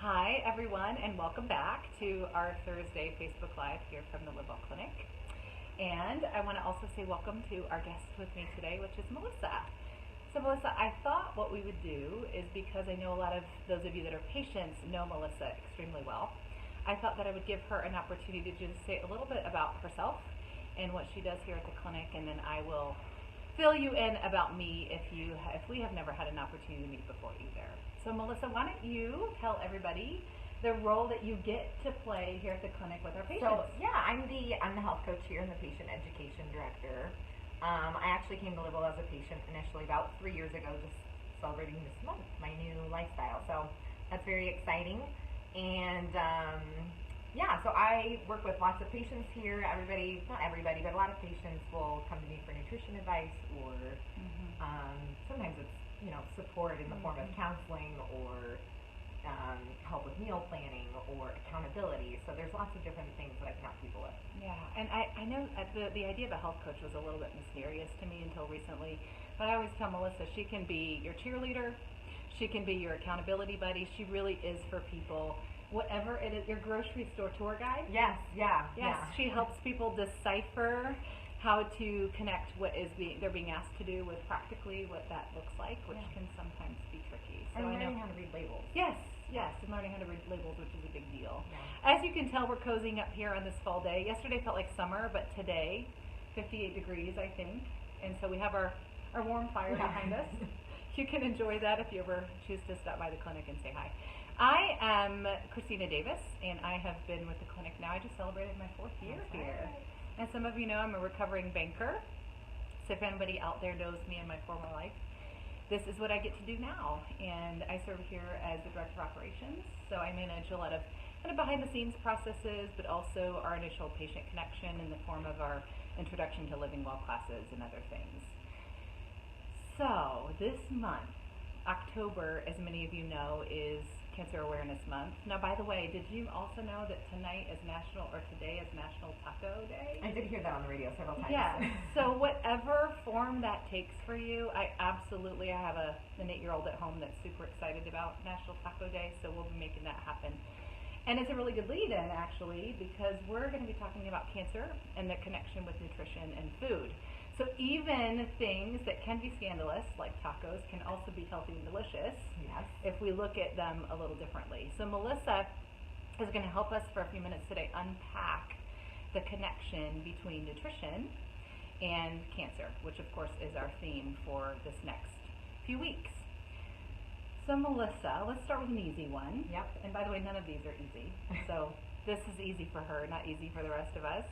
Hi, everyone, and welcome back to our Thursday Facebook Live here from the Livewell Clinic. And I want to also say welcome to our guest with me today, which is Melissa. So, Melissa, I thought what we would do is, because I know a lot of those of you that are patients know Melissa extremely well, I thought that I would give her an opportunity to just say a little bit about herself and what she does here at the clinic, and then I will fill you in about me if we have never had an opportunity to meet before either. So Melissa, why don't you tell everybody the role that you get to play here at the clinic with our patients? So I'm the health coach here and the patient education director. I actually came to Livewell as a patient initially about 3 years ago, just celebrating this month, my new lifestyle. So that's very exciting. And so I work with lots of patients here. Everybody, not everybody, but a lot of patients will come to me for nutrition advice, or sometimes it's support in the form of counseling, or help with meal planning, or accountability. So there's lots of different things that I can help people with. Yeah, and I know the idea of a health coach was a little bit mysterious to me until recently, but I always tell Melissa she can be your cheerleader, she can be your accountability buddy. She really is for people. Whatever it is, your grocery store tour guide. Yes, She helps people decipher how to connect what they're being asked to do with practically what that looks like, which can sometimes be tricky. So and learning how to read labels. Yes, and learning how to read labels, which is a big deal. Yeah. As you can tell, we're cozying up here on this fall day. Yesterday felt like summer, but today, 58 degrees, I think. And so we have our warm fire behind us. You can enjoy that if you ever choose to stop by the clinic and say hi. I am Christina Davis, and I have been with the clinic now. I just celebrated my 4th year here. And some of you know I'm a recovering banker. So if anybody out there knows me in my former life, this is what I get to do now. And I serve here as the director of operations. So I manage a lot of kind of behind the scenes processes, but also our initial patient connection in the form of our introduction to living well classes and other things. So this month, October, as many of you know, is Cancer Awareness Month. Now, by the way, did you also know that today is National Taco Day? I did hear that on the radio several times. Yeah. So whatever form that takes for you, I have an 8-year-old at home that's super excited about National Taco Day, so we'll be making that happen. And it's a really good lead-in, actually, because we're going to be talking about cancer and the connection with nutrition and food. So even things that can be scandalous, like tacos, can also be healthy and delicious if we look at them a little differently. So Melissa is going to help us for a few minutes today unpack the connection between nutrition and cancer, which of course is our theme for this next few weeks. So Melissa, let's start with an easy one. Yep. And by the way, none of these are easy. So this is easy for her, not easy for the rest of us.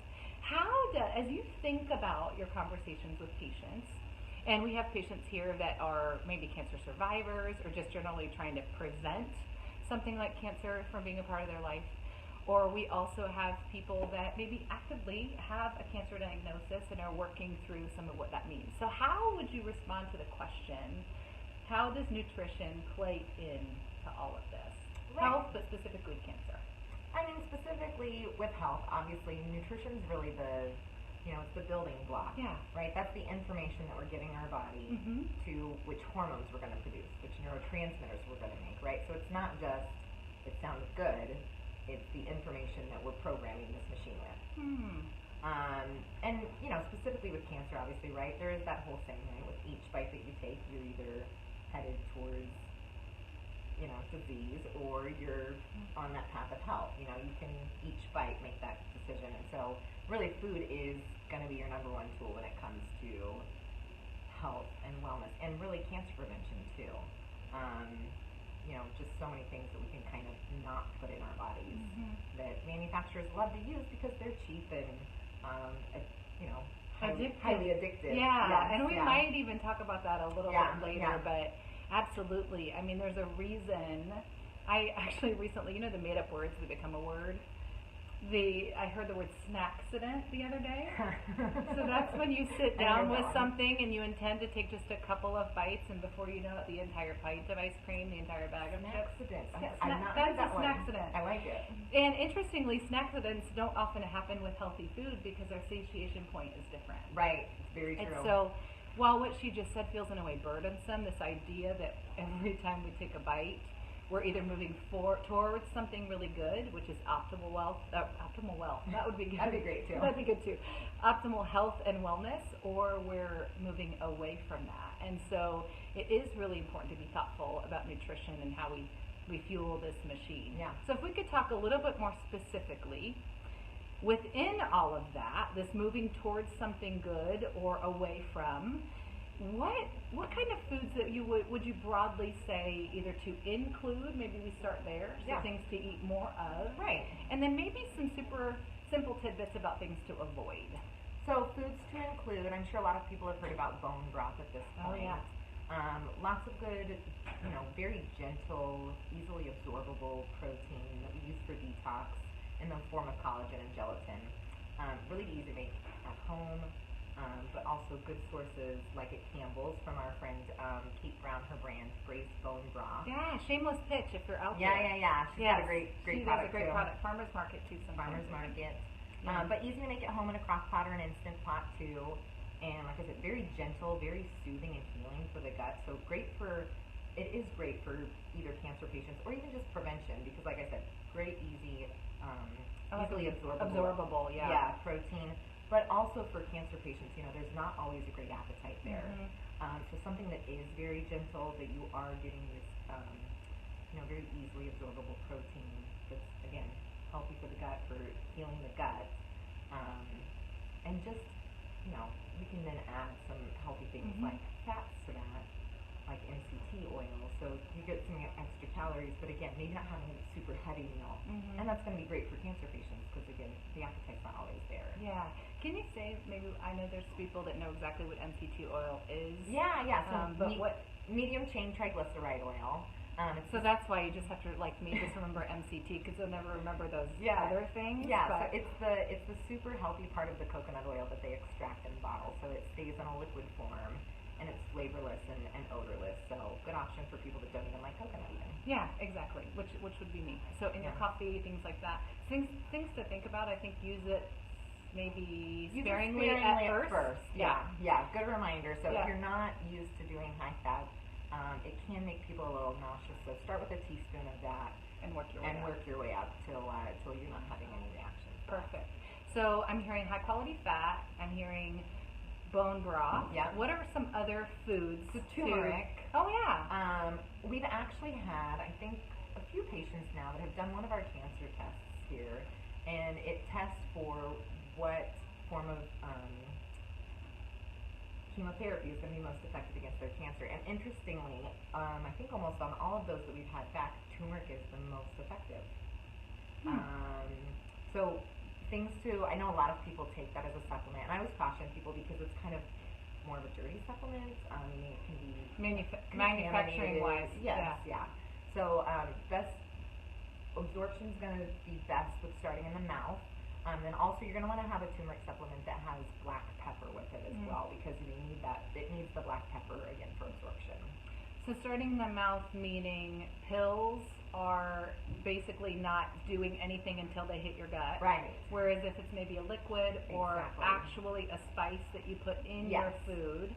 As you think about your conversations with patients, and we have patients here that are maybe cancer survivors or just generally trying to prevent something like cancer from being a part of their life, or we also have people that maybe actively have a cancer diagnosis and are working through some of what that means. So how would you respond to the question, how does nutrition play into all of this? Right. Health, but specifically cancer. I mean, specifically with health, obviously, nutrition is really it's the building block. Yeah. Right? That's the information that we're giving our body to which hormones we're going to produce, which neurotransmitters we're going to make, right? So it's not just, it sounds good, it's the information that we're programming this machine with. And, specifically with cancer, obviously, right, there is that whole thing, right? With each bite that you take, you're either headed towards disease, or you're on that path of health. You can each bite make that decision. And so really food is going to be your number one tool when it comes to health and wellness, and really cancer prevention too. Just so mmany things that we can kind of not put in our bodies that manufacturers love to use because they're cheap and highly addictive. And we might even talk about that a little bit later, but absolutely. I mean, there's a reason. I actually recently, the made-up words that become a word. I heard the word snacksident the other day. So that's when you sit down with something and you intend to take just a couple of bites, and before you know it, the entire pint of ice cream, the entire bag of chips. That's a snacksident. I like it. And interestingly, snacksidents don't often happen with healthy food because our satiation point is different. Right. It's very true. And so while what she just said feels in a way burdensome, this idea that every time we take a bite, we're either moving towards something really good, which is optimal wealth. That would be good. That'd be great too. That'd be good too. Optimal health and wellness, or we're moving away from that. And so it is really important to be thoughtful about nutrition and how we fuel this machine. Yeah. So if we could talk a little bit more specifically, within all of that, this moving towards something good or away from, what kind of foods that you would you broadly say either to include, maybe we start there, so things to eat more of, right, and then maybe some super simple tidbits about things to avoid. So foods to include, I'm sure a lot of people have heard about bone broth at this point. Oh yeah. Lots of good, very gentle, easily absorbable protein that we use for detox in the form of collagen and gelatin. Really easy to make at home. But also good sources like at Campbell's from our friend Kate Brown, her brand, Braised Bone Broth. Yeah, shameless pitch if you're out there. Yeah. She's got a great she product. She has a great too. product. Farmer's Market too sometimes. Farmer's Market. Yeah. But easy to make at home in a crock pot or an instant pot too. And like I said, very gentle, very soothing and healing for the gut. So it is great for either cancer patients or even just prevention because like I said, great, easy, easily absorbable. Yeah, protein. But also for cancer patients, there's not always a great appetite there. Mm-hmm. So something that is very gentle, that you are getting this, very easily absorbable protein that's, again, healthy for the gut, for healing the gut. And just, we can then add some healthy things like fats to that, like MCT oil. So you get some extra calories, but again, maybe not having a super heavy meal. Mm-hmm. And that's going to be great for cancer patients because, again, the appetite's not always there. Yeah. Can you say, maybe, I know there's people that know exactly what MCT oil is. Yeah. So but what? Medium chain triglyceride oil. So that's why you just have to, like me, just remember MCT because you'll never remember those other things. Yeah, so it's the super healthy part of the coconut oil that they extract in bottles, so it stays in a liquid form, and it's flavorless and odorless, so good option for people that don't even like coconut even. Yeah, exactly, which would be me. So in your coffee, things like that. Things to think about, I think use it maybe sparingly at first. Yeah, good reminder. So if you're not used to doing high fat, it can make people a little nauseous. So start with a teaspoon of that and work your way up till you're not having any reactions. Perfect. So I'm hearing high quality fat. I'm hearing bone broth. Yeah. What are some other foods? So turmeric. Oh yeah. We've actually had, I think, a few patients now that have done one of our cancer tests here, and it tests for what form of chemotherapy is going to be most effective against their cancer. And interestingly, I think almost on all of those that we've had back, turmeric is the most effective. So things I know a lot of people take that as a supplement, and I always caution people because it's kind of more of a dirty supplement. It can be manufacturing-wise. Yes, yeah. So best absorption is going to be best with starting in the mouth. Then also you're going to want to have a turmeric supplement that has black pepper with it as well because you need that. It needs the black pepper again for absorption. So starting in the mouth meaning pills are basically not doing anything until they hit your gut. Right. Whereas if it's maybe a liquid or actually a spice that you put in your food,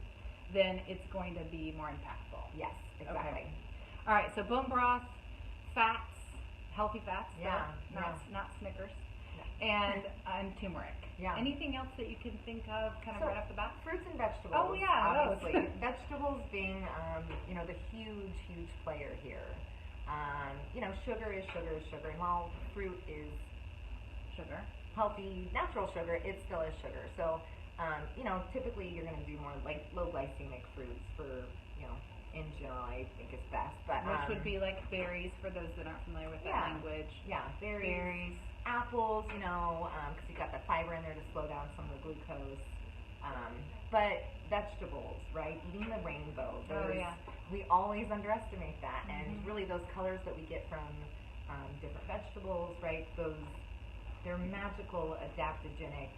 then it's going to be more impactful. Yes, exactly. Okay. All right, so bone broth, fats, healthy fats, not Snickers. And turmeric. Yeah. Anything else that you can think of right off the bat? Fruits and vegetables. Oh yeah, obviously. Vegetables being the huge player here. Sugar is sugar, and while fruit is sugar, healthy, natural sugar, it still is sugar. So, typically you're going to do more like low glycemic fruits for, in general, I think is best. But which would be like berries for those that aren't familiar with that language. Yeah, berries. Apples, because you've got the fiber in there to slow down some of the glucose. But vegetables, right? Eating the rainbow. We always underestimate that. And really those colors that we get from different vegetables, right? They're magical adaptogenic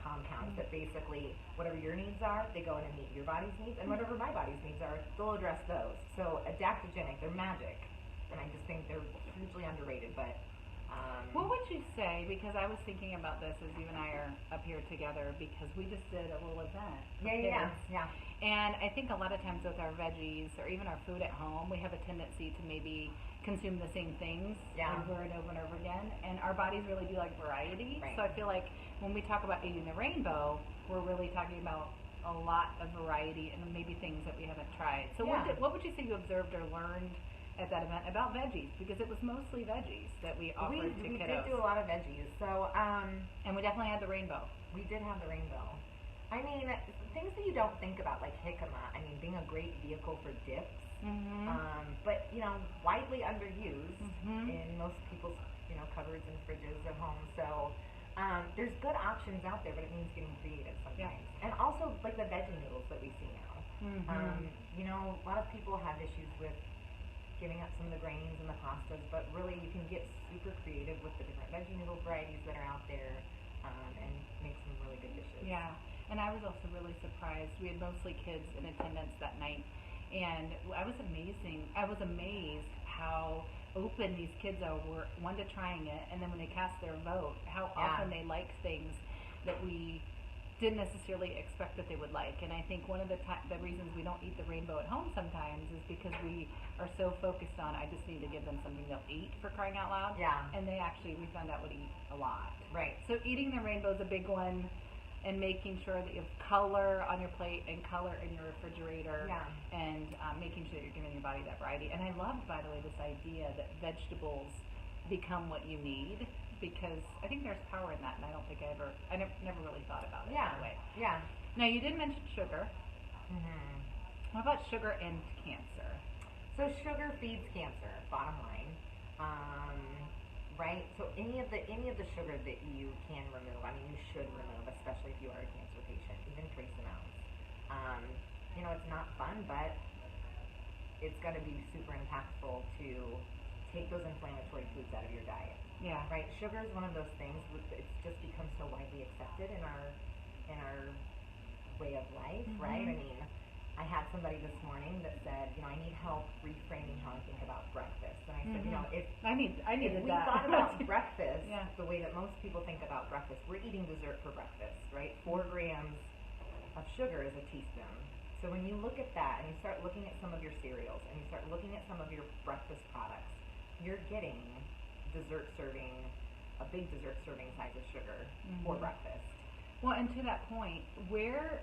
compounds that basically, whatever your needs are, they go in and meet your body's needs. And whatever my body's needs are, they'll address those. So adaptogenic, they're magic. And I just think they're hugely underrated. But what would you say, because I was thinking about this as you and I are up here together because we just did a little event. Yeah. And I think a lot of times with our veggies or even our food at home, we have a tendency to maybe consume the same things Yeah. over and over and over again. And our bodies really do like variety. Right. So I feel like when we talk about eating the rainbow, we're really talking about a lot of variety and maybe things that we haven't tried. So Yeah. what would you say you observed or learned at that event about veggies? Because it was mostly veggies that we offered to We kiddos. did do a lot of veggies. So, And we definitely had the rainbow. we did have the rainbow. I mean, things that you don't think about, like jicama. I mean, being a great vehicle for dips. Mm-hmm. But, you know, widely underused Mhm. in most people's, you know, cupboards and fridges at home. So, there's good options out there, but it means getting creative sometimes. And also, like the veggie noodles that we see now. Mhm. You know, a lot of people have issues with giving up some of the grains and the pastas, but really you can get super creative with the different veggie noodle varieties that are out there, and make some really good dishes. Yeah, and I was also really surprised. We had mostly kids in attendance that night, and I was amazed how open these kids were, one, to trying it, and then when they cast their vote, how often they liked things that we didn't necessarily expect that they would like. And I think one of the reasons we don't eat the rainbow at home sometimes is because we are so focused on, I just need to give them something they'll eat, for crying out loud. Yeah. And they actually, we found out, would eat a lot. Right. So eating the rainbow is a big one, and making sure that you have color on your plate and color in your refrigerator, Yeah. and making sure that you're giving your body that variety. And I love, by the way, this idea that vegetables become what you need, because I think there's power in that, and I don't think I never really thought about it that way. Yeah. Now, you did mention sugar. Mm-hmm. What about sugar and cancer? So sugar feeds cancer, bottom line. Right? So any of the sugar that you can remove, I mean, you should remove, especially if you are a cancer patient, even trace amounts. You know, it's not fun, but it's going to be super impactful to take those inflammatory foods out of your diet. Yeah. Right? Sugar is one of those things. It's just become so widely accepted in our way of life, right? I mean, I had somebody this morning that said, you know, I need help reframing how I think about breakfast. And I said, you know, if I needed we that. thought about breakfast Yeah. the way that most people think about breakfast, we're eating dessert for breakfast, right? 4 grams of sugar is a teaspoon. So when you look at that and you start looking at some of your cereals and you start looking at some of your breakfast products, you're getting a big dessert serving size of sugar for breakfast. Well, and to that point, where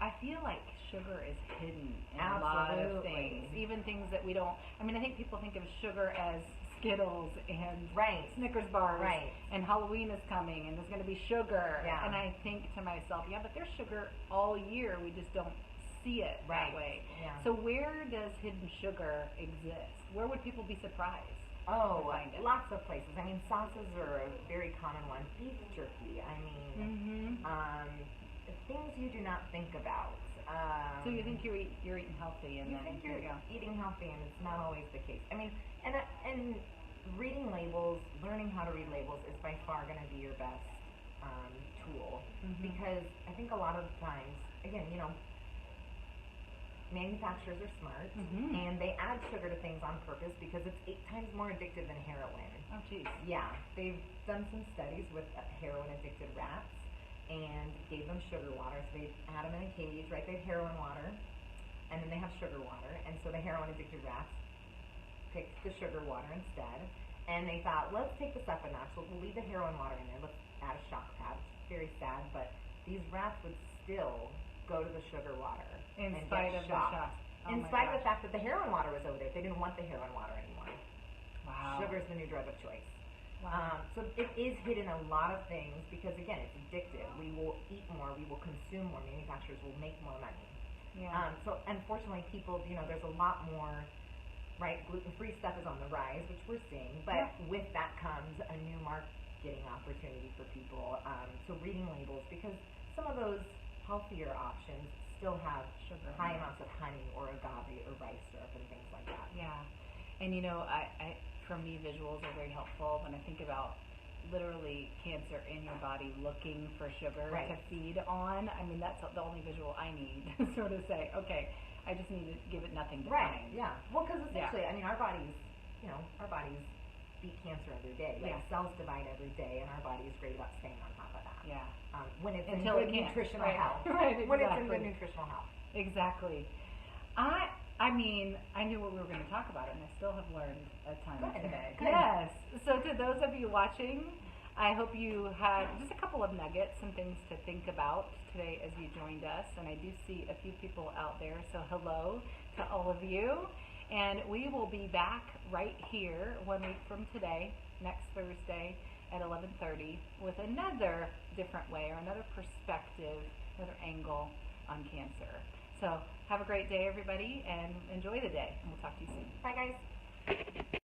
I feel like sugar is hidden in a lot of things, even things that we don't. I mean, I think people think of sugar as Skittles and Snickers bars, and Halloween is coming, and there's going to be sugar. Yeah. And I think to myself, yeah, but there's sugar all year. We just don't see it that way. Yeah. So where does hidden sugar exist? Where would people be surprised? Oh, find it? lots of places. I mean, sauces are a very common one. Beef jerky. I mean, things you do not think about. So you think you're eating healthy, and you then think here you're you go. eating healthy, and it's not always the case. I mean, and reading labels, learning how to read labels is by far going to be your best tool, because I think a lot of times, again, you know, manufacturers are smart, and they add sugar to things on purpose because it's 8 times more addictive than heroin. Oh, geez. Yeah, they've done some studies with heroin-addicted rats and gave them sugar water. So they had them in a cage, right? They have heroin water, and then they have sugar water. And so the heroin-addicted rats picked the sugar water instead. And they thought, let's take this up a notch. We'll leave the heroin water in there. Let's add a shock pad. It's very sad, but these rats would still go to the sugar water In and spite get of shocked. the shock. Oh In my spite of the gosh. fact that the heroin water was over there. They didn't want the heroin water anymore. Wow. Sugar's the new drug of choice. Wow. So it is hidden in a lot of things because, again, it's addictive. We will eat more. We will consume more. Manufacturers will make more money. Yeah. So unfortunately, people, you know, there's a lot more, right? Gluten-free stuff is on the rise, which we're seeing. But with that comes a new marketing opportunity for people. So reading labels, because some of those healthier options still have Sugar. high amounts of honey or agave or rice syrup and things like that. Yeah. And you know, I for me, visuals are very helpful when I think about literally cancer in your body looking for sugar to feed on. I mean, that's the only visual I need to sort of say, okay, I just need to give it nothing to find. Yeah. Well, because essentially, I mean, our bodies, you know, our bodies beat cancer every day. Like cells divide every day, and our body is great about staying on top of that. Yeah. When it's Until in good it can't. nutritional health. Right, exactly. When it's in good nutritional health. Exactly. I mean, I knew what we were going to talk about, and I still have learned a ton Good. today. Good. Yes. So to those of you watching, I hope you had just a couple of nuggets and things to think about today as you joined us. And I do see a few people out there, so hello to all of you. And we will be back right here 1 week from today, next Thursday at 11:30, with another different way or another perspective, another angle on cancer. So have a great day, everybody, and enjoy the day. And we'll talk to you soon. Bye, guys.